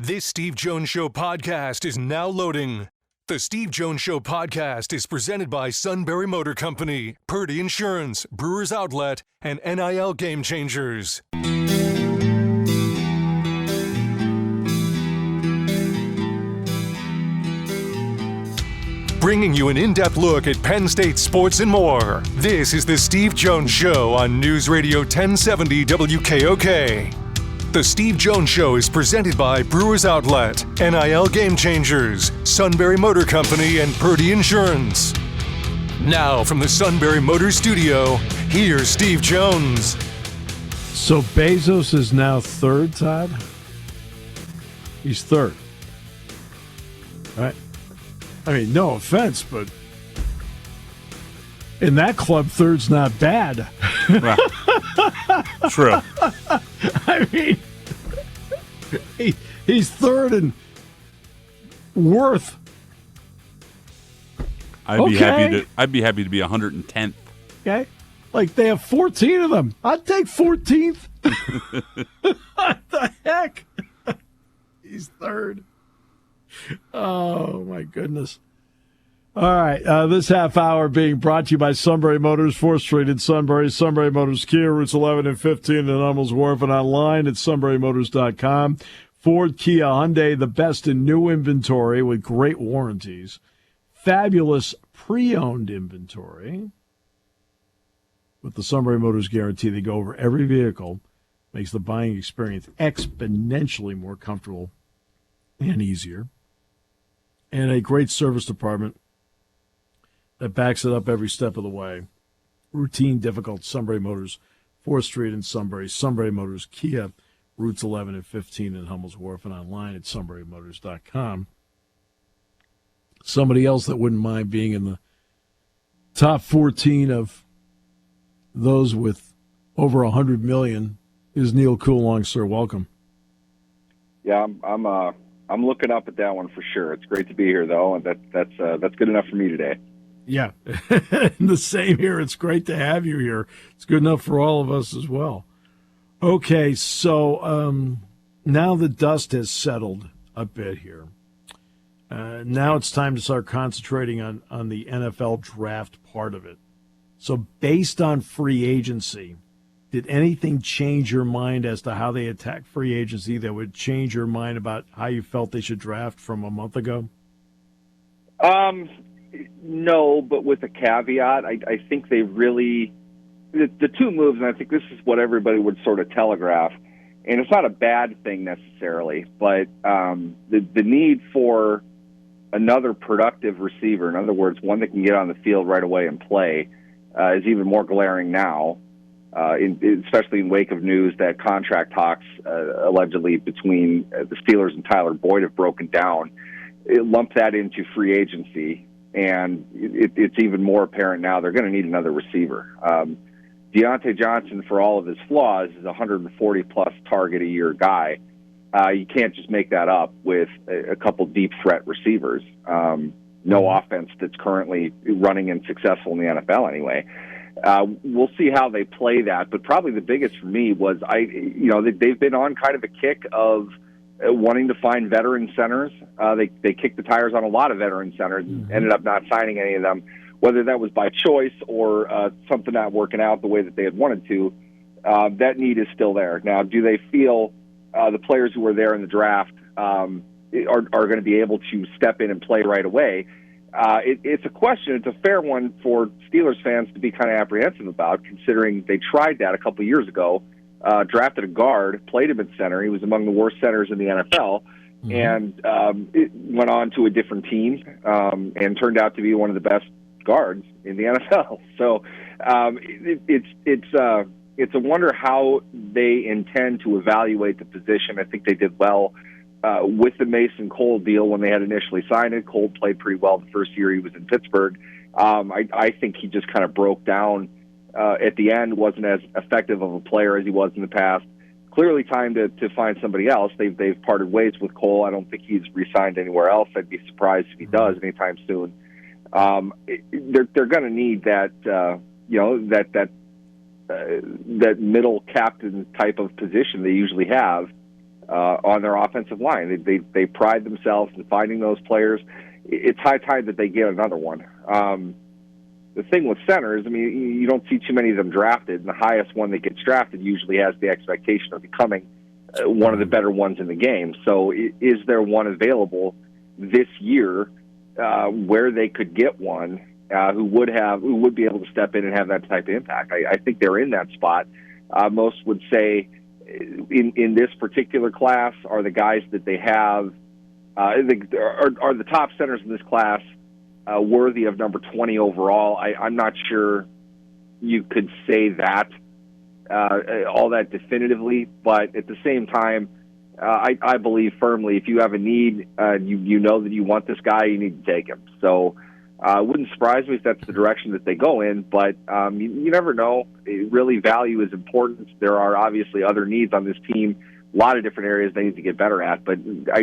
This Steve Jones Show podcast is now loading. The Steve Jones Show podcast is presented by Sunbury Motor Company, Purdy Insurance, Brewers Outlet, and NIL Game Changers. Bringing you an in-depth look at Penn State sports and more. This is the Steve Jones Show on News Radio 1070 WKOK. The Steve Jones Show is presented by Brewers Outlet, NIL Game Changers, Sunbury Motor Company, and Purdy Insurance. Now from the Sunbury Motor Studio, here's Steve Jones. So Bezos is now third, Todd? He's third. All right. I mean, no offense, but in that club, third's not bad. Well, true. I mean, he's third and worth. I'd be happy to be 110th. Okay, like they have 14 of them. I'd take 14th. What the heck? He's third. Oh, my goodness. All right, this half hour being brought to you by Sunbury Motors, 4th Street in Sunbury, Sunbury Motors Kia, routes 11 and 15 in Hummels Wharf, and online at sunburymotors.com. Ford, Kia, Hyundai, the best in new inventory with great warranties. Fabulous pre-owned inventory. With the Sunbury Motors guarantee, they go over every vehicle, makes the buying experience exponentially more comfortable and easier. And a great service department that backs it up every step of the way. Routine, difficult, Sunbury Motors, 4th Street in Sunbury, Sunbury Motors, Kia, routes 11 and 15 in Hummels Wharf, and online at sunburymotors.com. Somebody else that wouldn't mind being in the top 14 of those with over $100 million is Neal Coolong, sir. Welcome. Yeah, I'm looking up at that one for sure. It's great to be here, though, and that's good enough for me today. Yeah, the same here. It's great to have you here. It's good enough for all of us as well. Okay, so now the dust has settled a bit here. Now it's time to start concentrating on the NFL draft part of it. So based on free agency, did anything change your mind as to how they attack free agency that would change your mind about how you felt they should draft from a month ago? No, but with a caveat. I think they really the two moves, and I think this is what everybody would sort of telegraph, and it's not a bad thing necessarily, but the need for another productive receiver, in other words, one that can get on the field right away and play, is even more glaring now. Especially in wake of news that contract talks allegedly between the Steelers and Tyler Boyd have broken down. It lumped that into free agency, and it's even more apparent now they're going to need another receiver. Deontay Johnson, for all of his flaws, is a 140-plus target-a-year guy. You can't just make that up with a couple deep threat receivers. No offense that's currently running and successful in the NFL anyway. We'll see how they play that, but probably the biggest for me was they've been on kind of a kick of wanting to find veteran centers. They kicked the tires on a lot of veteran centers and ended up not signing any of them, whether that was by choice or something not working out the way that they had wanted to. That need is still there. Now, do they feel the players who were there in the draft are going to be able to step in and play right away? It's a question. It's a fair one for Steelers fans to be kind of apprehensive about, considering they tried that a couple of years ago, drafted a guard, played him at center. He was among the worst centers in the NFL, and it went on to a different team and turned out to be one of the best guards in the NFL. So it's a wonder how they intend to evaluate the position. I think they did well with the Mason Cole deal when they had initially signed it. Cole played pretty well the first year he was in Pittsburgh. I think he just kind of broke down at the end, wasn't as effective of a player as he was in the past. Clearly time to find somebody else. They've parted ways with Cole. I don't think he's re-signed anywhere else. I'd be surprised if he does anytime soon. They're going to need that, that middle captain type of position they usually have on their offensive line. They pride themselves in finding those players. It's high time that they get another one. The thing with centers, I mean, you don't see too many of them drafted, and the highest one that gets drafted usually has the expectation of becoming one of the better ones in the game. So is there one available this year where they could get one who would be able to step in and have that type of impact? I think they're in that spot. Most would say in this particular class are the guys that they have are the top centers in this class worthy of number 20 overall. I'm not sure you could say that all that definitively, but at the same time, I believe firmly if you have a need, you know that you want this guy, you need to take him. So it wouldn't surprise me if that's the direction that they go in, but you never know. Really, value is important. There are obviously other needs on this team, a lot of different areas they need to get better at, but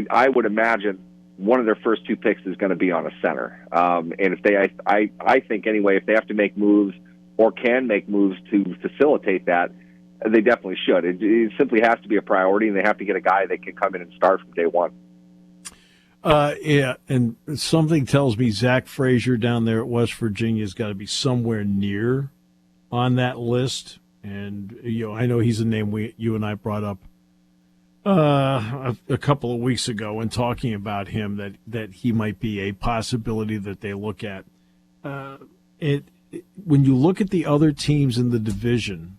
I would imagine one of their first two picks is going to be on a center. And if I think anyway, if they have to make moves or can make moves to facilitate that, they definitely should. It simply has to be a priority, and they have to get a guy that can come in and start from day one. Yeah, and something tells me Zach Frazier down there at West Virginia has got to be somewhere near on that list. And I know he's a name you and I brought up a couple of weeks ago when talking about him, that he might be a possibility that they look at. When you look at the other teams in the division,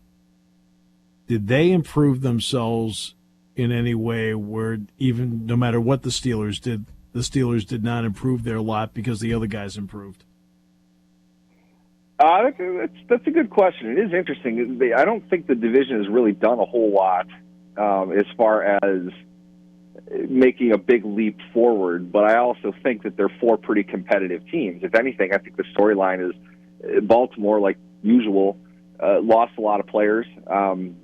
did they improve themselves in any way where even no matter what the Steelers did not improve their lot because the other guys improved? That's a good question. It is interesting. I don't think the division has really done a whole lot as far as making a big leap forward, but I also think that they're four pretty competitive teams. If anything, I think the storyline is Baltimore, like usual, lost a lot of players.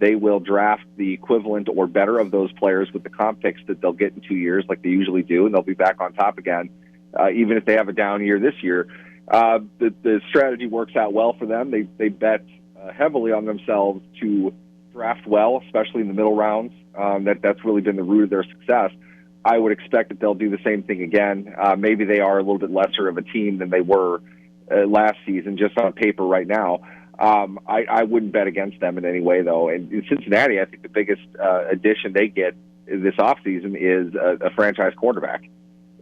They will draft the equivalent or better of those players with the comp picks that they'll get in 2 years like they usually do, and they'll be back on top again, even if they have a down year this year. The strategy works out well for them. They bet heavily on themselves to draft well, especially in the middle rounds. That's really been the root of their success. I would expect that they'll do the same thing again. Maybe they are a little bit lesser of a team than they were last season, just on paper right now. I wouldn't bet against them in any way, though. And in Cincinnati, I think the biggest addition they get this offseason is a franchise quarterback.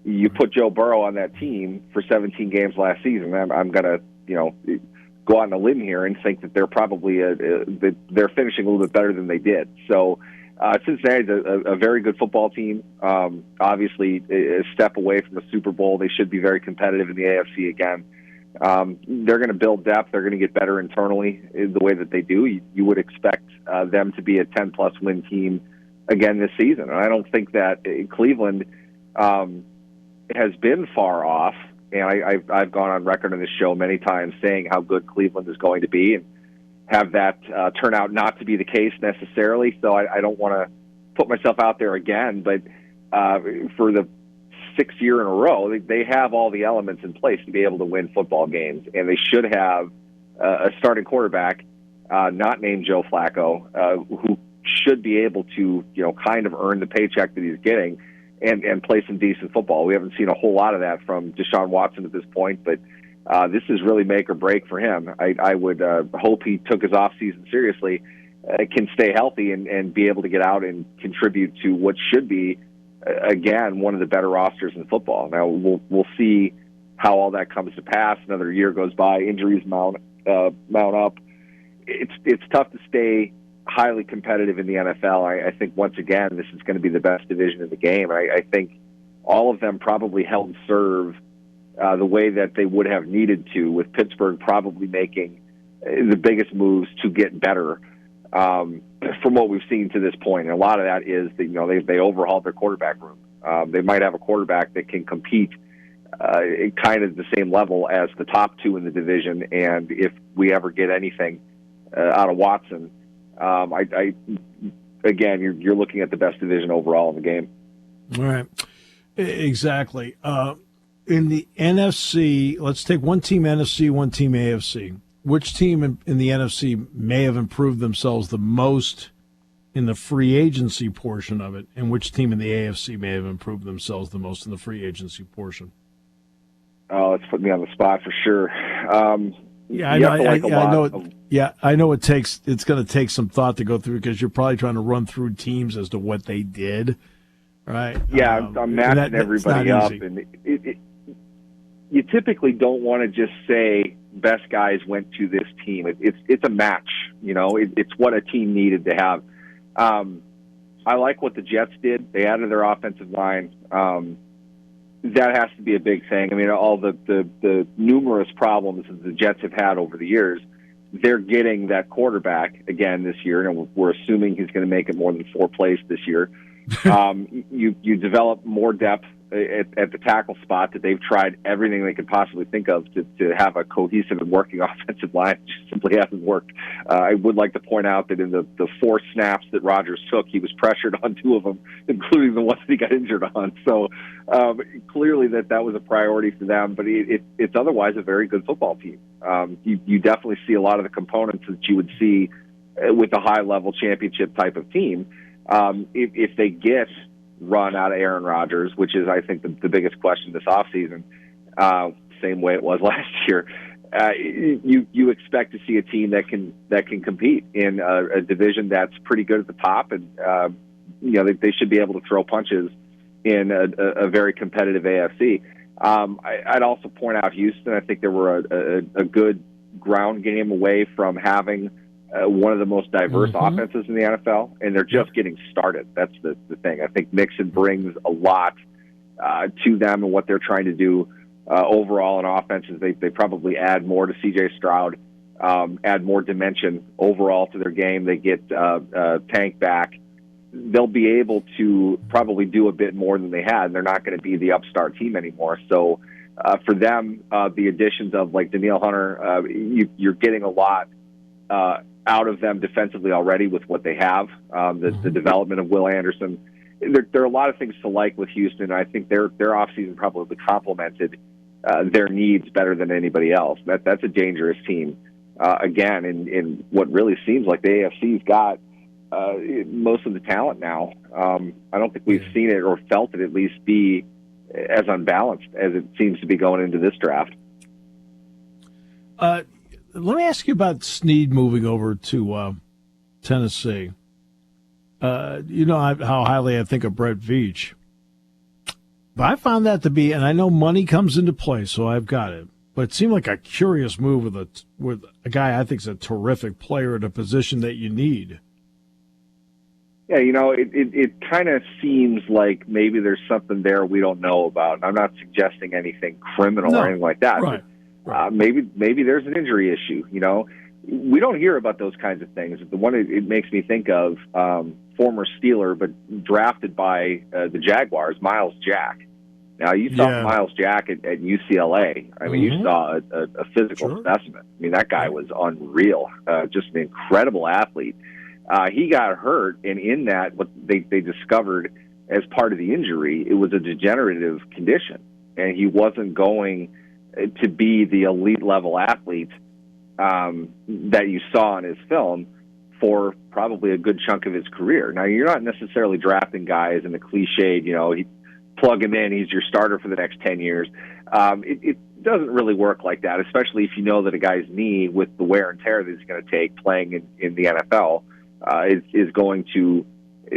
You put Joe Burrow on that team for 17 games last season, I'm going to, go on a limb here and think that they're probably they're finishing a little bit better than they did. So Cincinnati's a very good football team. Obviously, a step away from a Super Bowl. They should be very competitive in the AFC again. They're going to build depth. They're going to get better internally in the way that they do. You would expect them to be a 10-plus win team again this season. And I don't think that Cleveland has been far off. And I've gone on record on this show many times saying how good Cleveland is going to be and have that turn out not to be the case necessarily. So I don't want to put myself out there again. But for the sixth year in a row, they have all the elements in place to be able to win football games. And they should have a starting quarterback not named Joe Flacco who should be able to kind of earn the paycheck that he's getting and play some decent football. We haven't seen a whole lot of that from Deshaun Watson at this point, but this is really make or break for him. I would hope he took his offseason seriously, can stay healthy and be able to get out and contribute to what should be, again, one of the better rosters in football. Now, we'll see how all that comes to pass. Another year goes by, injuries mount up. It's tough to stay highly competitive in the NFL. I think, once again, this is going to be the best division in the game. I think all of them probably held serve the way that they would have needed to, with Pittsburgh probably making the biggest moves to get better from what we've seen to this point. And a lot of that is that, they overhauled their quarterback room. They might have a quarterback that can compete kind of the same level as the top two in the division. And if we ever get anything out of Watson, again, you're looking at the best division overall in the game. All right. Exactly. In the NFC, let's take one team NFC, one team AFC. Which team in the NFC may have improved themselves the most in the free agency portion of it, and which team in the AFC may have improved themselves the most in the free agency portion? Oh, it's put me on the spot for sure. I know it's going to take some thought to go through because you're probably trying to run through teams as to what they did, right? Yeah, I'm matching everybody up, and you typically don't want to just say best guys went to this team. It's a match, it's what a team needed to have. I like what the Jets did. They added their offensive line. That has to be a big thing. I mean, all the numerous problems that the Jets have had over the years, they're getting that quarterback again this year, and we're assuming he's going to make it more than 4 plays this year. You develop more depth at the tackle spot that they've tried everything they could possibly think of to have a cohesive and working offensive line. It just simply hasn't worked. I would like to point out that in the 4 snaps that Rodgers took, he was pressured on 2 of them, including the ones that he got injured on. So clearly that was a priority for them, but it's otherwise a very good football team. You definitely see a lot of the components that you would see with a high-level championship type of team. If they get run out of Aaron Rodgers, which is, I think, the biggest question this offseason, same way it was last year, you expect to see a team that can compete in a division that's pretty good at the top, and they should be able to throw punches in a very competitive AFC. I'd also point out Houston. I think they were a good ground game away from having one of the most diverse offenses in the NFL, and they're just getting started. That's the thing. I think Mixon brings a lot to them and what they're trying to do overall in offenses. They probably add more to C.J. Stroud, add more dimension overall to their game. They get Tank back. They'll be able to probably do a bit more than they had, and they're not going to be the upstart team anymore. So for them, the additions of like Danielle Hunter, you're getting a lot out of them defensively already with what they have, the development of Will Anderson. There are a lot of things to like with Houston. I think their offseason probably complemented their needs better than anybody else. That's a dangerous team. Again, in what really seems like the AFC's got most of the talent now. I don't think we've seen it or felt it at least be as unbalanced as it seems to be going into this draft. Let me ask you about Snead moving over to Tennessee. You know how highly I think of Brett Veach. But I found that to be, and I know money comes into play, so I've got it. But it seemed like a curious move with a guy I think is a terrific player at a position that you need. Yeah, it kind of seems like maybe there's something there we don't know about. I'm not suggesting anything criminal or anything like that. Right. Maybe there's an injury issue. We don't hear about those kinds of things. The one it makes me think of, former Steeler but drafted by the Jaguars, Miles Jack. Now you saw Miles Jack at UCLA. I mean, you saw a physical specimen. I mean, that guy was unreal. Just an incredible athlete. He got hurt, and in that, what they discovered as part of the injury, it was a degenerative condition, and he wasn't going to be the elite level athlete that you saw in his film for probably a good chunk of his career. Now, you're not necessarily drafting guys in the cliched, he plug him in, he's your starter for the next 10 years. It doesn't really work like that, especially if you know that a guy's knee, with the wear and tear that he's going to take playing in the NFL, is going to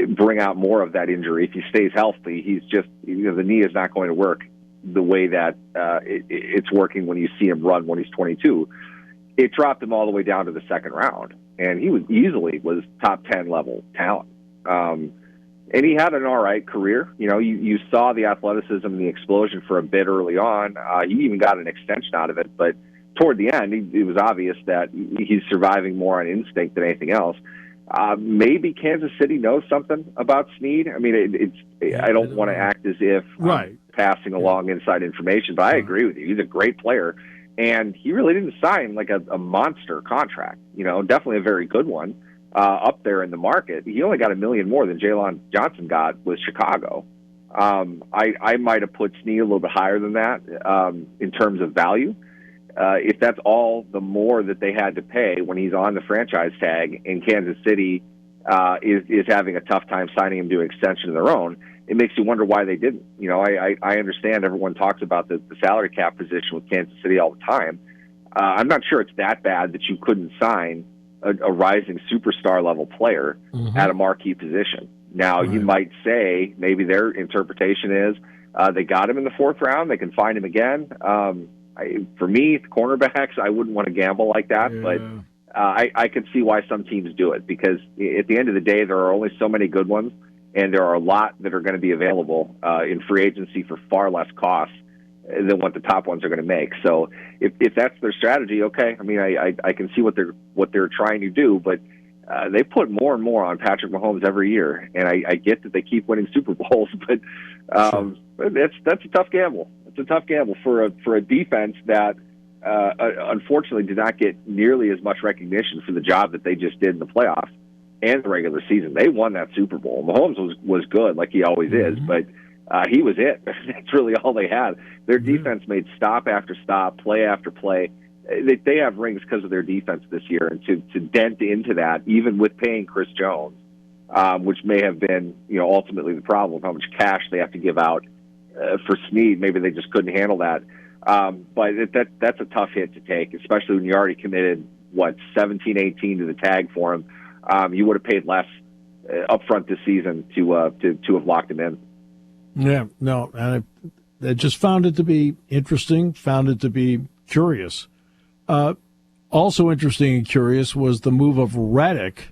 bring out more of that injury. If he stays healthy, he's just, the knee is not going to work the way that it's working when you see him run when he's 22. It dropped him all the way down to the second round, and he was top 10 level talent. And he had an all right career. You saw the athleticism and the explosion for a bit early on. He even got an extension out of it, but toward the end, it was obvious that he's surviving more on instinct than anything else. Maybe Kansas City knows something about Snead. I mean, I don't want to act as if I'm passing along inside information, but I agree with you. He's a great player, and he really didn't sign like a monster contract. Definitely a very good one up there in the market. He only got $1 million more than Jalen Johnson got with Chicago. I might have put Snead a little bit higher than that in terms of value. If that's all the more that they had to pay when he's on the franchise tag, and Kansas City is having a tough time signing him to an extension of their own. It makes you wonder why they didn't. I understand everyone talks about the salary cap position with Kansas City all the time. I'm not sure it's that bad that you couldn't sign a rising superstar level player at a marquee position. Now, you might say maybe their interpretation is they got him in the 4th round. They can find him again. For me, the cornerbacks, I wouldn't want to gamble like that, but I can see why some teams do it, because at the end of the day, there are only so many good ones, and there are a lot that are going to be available in free agency for far less cost than what the top ones are going to make. So if that's their strategy, okay. I mean, I can see what they're trying to do, but they put more and more on Patrick Mahomes every year, and I get that they keep winning Super Bowls, but that's a tough gamble. It's a tough gamble for a defense that unfortunately did not get nearly as much recognition for the job that they just did in the playoffs and the regular season. They won that Super Bowl. Mahomes was good, like he always is, but he was it. That's really all they had. Their defense made stop after stop, play after play. They have rings because of their defense this year, and to dent into that, even with paying Chris Jones, which may have been ultimately the problem, how much cash they have to give out for Snead. Maybe they just couldn't handle that. But that's a tough hit to take, especially when you already committed 17, 18 to the tag for him. You would have paid less up front this season to have locked him in. Yeah, no, and I just found it to be interesting, found it to be curious. Also interesting and curious was the move of Reddick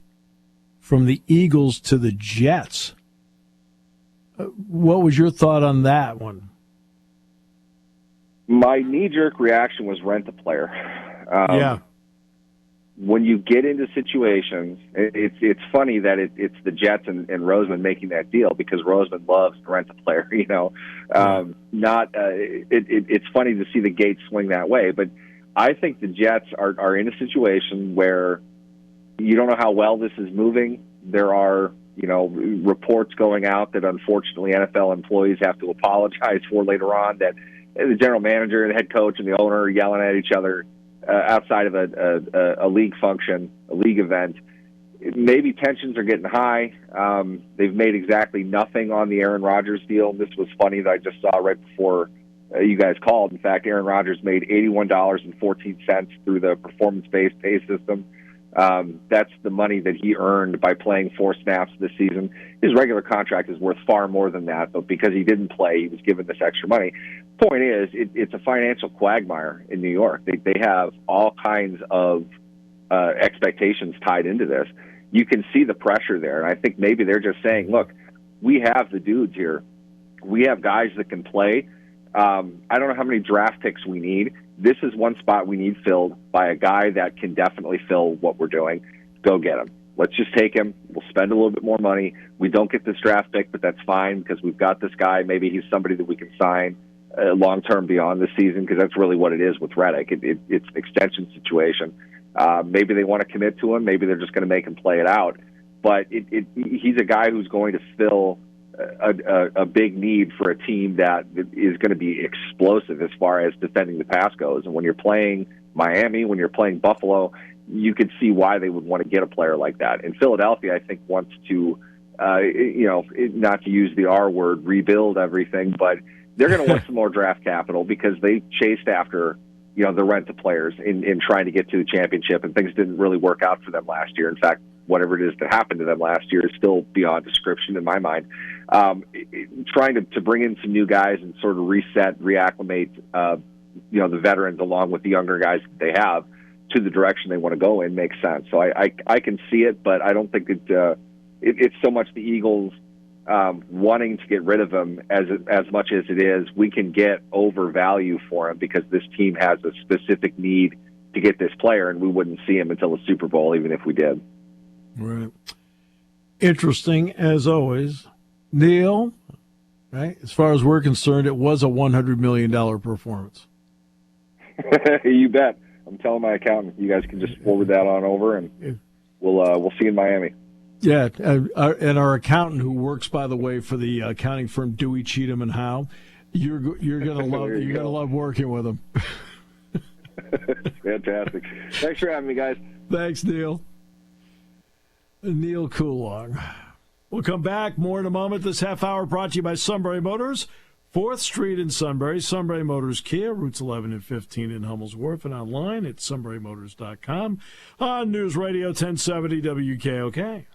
from the Eagles to the Jets. What was your thought on that one? My knee-jerk reaction was rent a player. When you get into situations, it's funny that it's the Jets and Roseman making that deal, because Roseman loves to rent a player. It's funny to see the gate swing that way, but I think the Jets are in a situation where you don't know how well this is moving. There are reports going out that unfortunately NFL employees have to apologize for later on, that the general manager and the head coach and the owner are yelling at each other outside of a league function, a league event. Maybe tensions are getting high. They've made exactly nothing on the Aaron Rodgers deal. This was funny that I just saw right before you guys called. In fact, Aaron Rodgers made $81.14 through the performance-based pay system. That's the money that he earned by playing 4 snaps this season. His regular contract is worth far more than that, but because he didn't play, he was given this extra money. Point is, it's a financial quagmire in New York. They have all kinds of expectations tied into this. You can see the pressure there, and I think maybe they're just saying, look, we have the dudes here. We have guys that can play. I don't know how many draft picks we need. This is one spot we need filled by a guy that can definitely fill what we're doing. Go get him. Let's just take him. We'll spend a little bit more money. We don't get this draft pick, but that's fine because we've got this guy. Maybe he's somebody that we can sign long-term beyond this season, because that's really what it is with Reddick. It's an extension situation. Maybe they want to commit to him. Maybe they're just going to make him play it out. But he's a guy who's going to fill a big need for a team that is going to be explosive as far as defending the pass goes. And when you're playing Miami, when you're playing Buffalo, you could see why they would want to get a player like that. And Philadelphia, I think, wants to, not to use the R word, rebuild everything, but they're going to want some more draft capital because they chased after, the rent players in trying to get to the championship, and things didn't really work out for them last year. In fact, whatever it is that happened to them last year is still beyond description in my mind. Trying to bring in some new guys and sort of reset, reacclimate, the veterans along with the younger guys that they have to the direction they want to go in makes sense. So I can see it, but I don't think it's so much the Eagles wanting to get rid of him as much as it is we can get over value for him because this team has a specific need to get this player, and we wouldn't see him until the Super Bowl, even if we did. Right. Interesting, as always. Neal, right? As far as we're concerned, it was a $100 million performance. You bet. I'm telling my accountant. You guys can just forward that on over, and we'll see you in Miami. Yeah, and our accountant, who works, by the way, for the accounting firm Dewey, Cheatham and Howe, you're gonna love working with him. Fantastic. Thanks for having me, guys. Thanks, Neal. Neal Coolong. We'll come back. More in a moment. This half hour brought to you by Sunbury Motors. 4th Street in Sunbury. Sunbury Motors Kia. Routes 11 and 15 in Hummel's Wharf. And online at sunburymotors.com. On News Radio 1070 WKOK.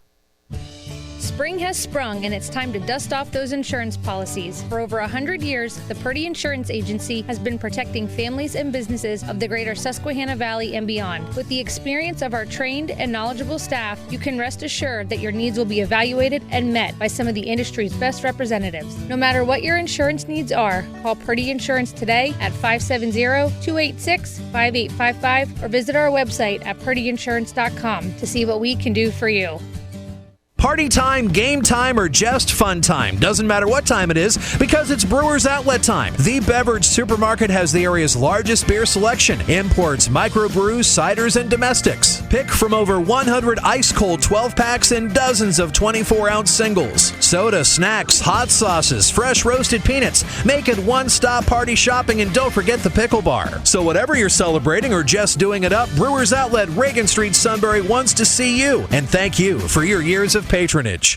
Spring has sprung, and it's time to dust off those insurance policies. For over 100 years, the Purdy Insurance Agency has been protecting families and businesses of the greater Susquehanna Valley and beyond. With the experience of our trained and knowledgeable staff, you can rest assured that your needs will be evaluated and met by some of the industry's best representatives. No matter what your insurance needs are, call Purdy Insurance today at 570-286-5855 or visit our website at purdyinsurance.com to see what we can do for you. Party time, game time, or just fun time. Doesn't matter what time it is because it's Brewers Outlet time. The Beverage Supermarket has the area's largest beer selection. Imports, microbrews, ciders, and domestics. Pick from over 100 ice-cold 12-packs and dozens of 24-ounce singles. Soda, snacks, hot sauces, fresh roasted peanuts. Make it one-stop party shopping, and don't forget the pickle bar. So whatever you're celebrating or just doing it up, Brewers Outlet, Reagan Street, Sunbury wants to see you. And thank you for your years of patronage.